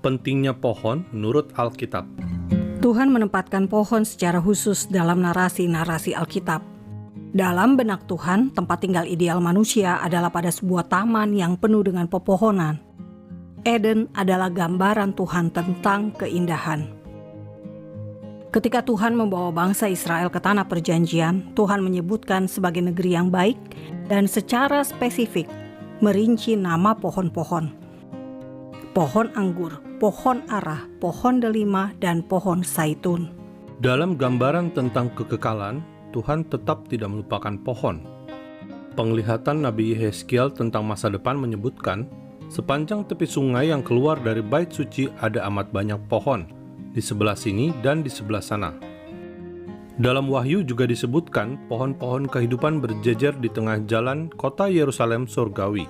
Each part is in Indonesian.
Pentingnya pohon menurut Alkitab. Tuhan menempatkan pohon secara khusus dalam narasi-narasi Alkitab. Dalam benak Tuhan, tempat tinggal ideal manusia adalah pada sebuah taman yang penuh dengan pepohonan. Eden adalah gambaran Tuhan tentang keindahan. Ketika Tuhan membawa bangsa Israel ke tanah perjanjian, Tuhan menyebutkan sebagai negeri yang baik dan secara spesifik merinci nama pohon-pohon. Pohon anggur, pohon ara, pohon delima, dan pohon zaitun. Dalam gambaran tentang kekekalan, Tuhan tetap tidak melupakan pohon. Penglihatan Nabi Yehezkiel tentang masa depan menyebutkan, sepanjang tepi sungai yang keluar dari bait suci ada amat banyak pohon, di sebelah sini dan di sebelah sana. Dalam Wahyu juga disebutkan pohon-pohon kehidupan berjejer di tengah jalan kota Yerusalem surgawi.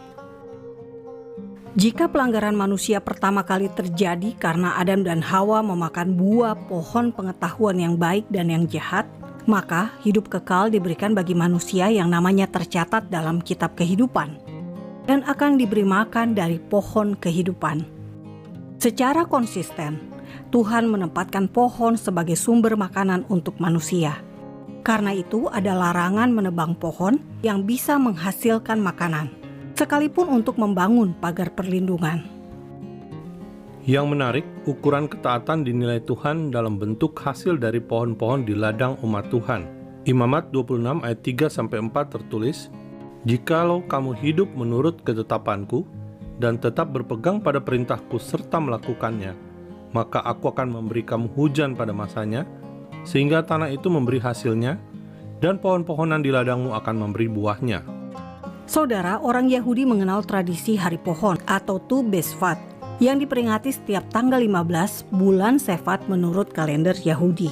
Jika pelanggaran manusia pertama kali terjadi karena Adam dan Hawa memakan buah pohon pengetahuan yang baik dan yang jahat, maka hidup kekal diberikan bagi manusia yang namanya tercatat dalam kitab kehidupan dan akan diberi makan dari pohon kehidupan. Secara konsisten, Tuhan menempatkan pohon sebagai sumber makanan untuk manusia. Karena itu ada larangan menebang pohon yang bisa menghasilkan makanan, sekalipun untuk membangun pagar perlindungan. Yang menarik, ukuran ketaatan dinilai Tuhan dalam bentuk hasil dari pohon-pohon di ladang umat Tuhan. Imamat 26 ayat 3-4 tertulis, "Jikalau kamu hidup menurut ketetapanku dan tetap berpegang pada perintahku serta melakukannya, maka aku akan memberi kamu hujan pada masanya, sehingga tanah itu memberi hasilnya, dan pohon-pohonan di ladangmu akan memberi buahnya." Saudara, orang Yahudi mengenal tradisi Hari Pohon atau Tu B'Shvat yang diperingati setiap tanggal 15 bulan Shvat menurut kalender Yahudi.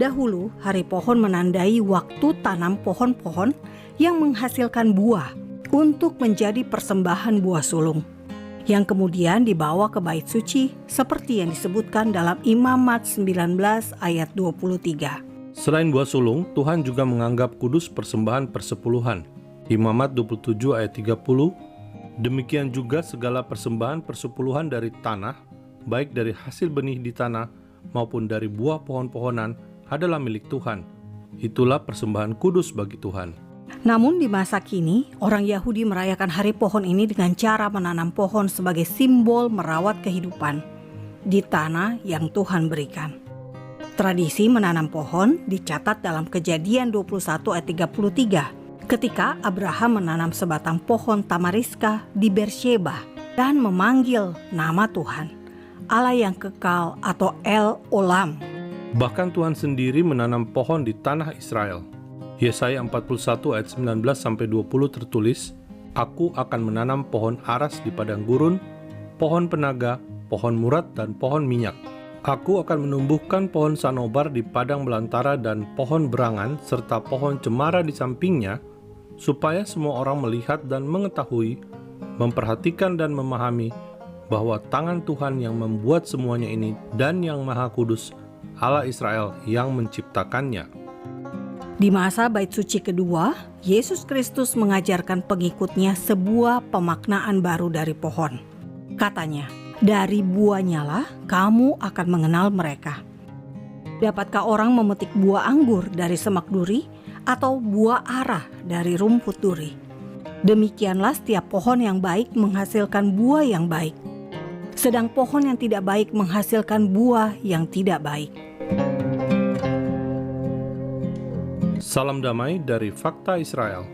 Dahulu, Hari Pohon menandai waktu tanam pohon-pohon yang menghasilkan buah untuk menjadi persembahan buah sulung, yang kemudian dibawa ke bait suci seperti yang disebutkan dalam Imamat 19 ayat 23. Selain buah sulung, Tuhan juga menganggap kudus persembahan persepuluhan. Imamat 27 ayat 30, demikian juga segala persembahan persepuluhan dari tanah, baik dari hasil benih di tanah maupun dari buah pohon-pohonan adalah milik Tuhan. Itulah persembahan kudus bagi Tuhan. Namun di masa kini, orang Yahudi merayakan Hari Pohon ini dengan cara menanam pohon sebagai simbol merawat kehidupan di tanah yang Tuhan berikan. Tradisi menanam pohon dicatat dalam Kejadian 21 ayat 33, ketika Abraham menanam sebatang pohon tamariska di Beersheba dan memanggil nama Tuhan, Allah yang kekal atau El Olam. Bahkan Tuhan sendiri menanam pohon di tanah Israel. Yesaya 41 ayat 19-20 tertulis, "Aku akan menanam pohon aras di padang gurun, pohon penaga, pohon murat, dan pohon minyak. Aku akan menumbuhkan pohon sanobar di padang belantara dan pohon berangan serta pohon cemara di sampingnya, supaya semua orang melihat dan mengetahui, memperhatikan dan memahami bahwa tangan Tuhan yang membuat semuanya ini dan yang Maha Kudus, Allah Israel yang menciptakannya." Di masa bait suci kedua, Yesus Kristus mengajarkan pengikutnya sebuah pemaknaan baru dari pohon. Katanya, "Dari buahnya lah kamu akan mengenal mereka." Dapatkah orang memetik buah anggur dari semak duri atau buah ara dari rumput duri? Demikianlah setiap pohon yang baik menghasilkan buah yang baik, sedang pohon yang tidak baik menghasilkan buah yang tidak baik. Salam damai dari Fakta Israel.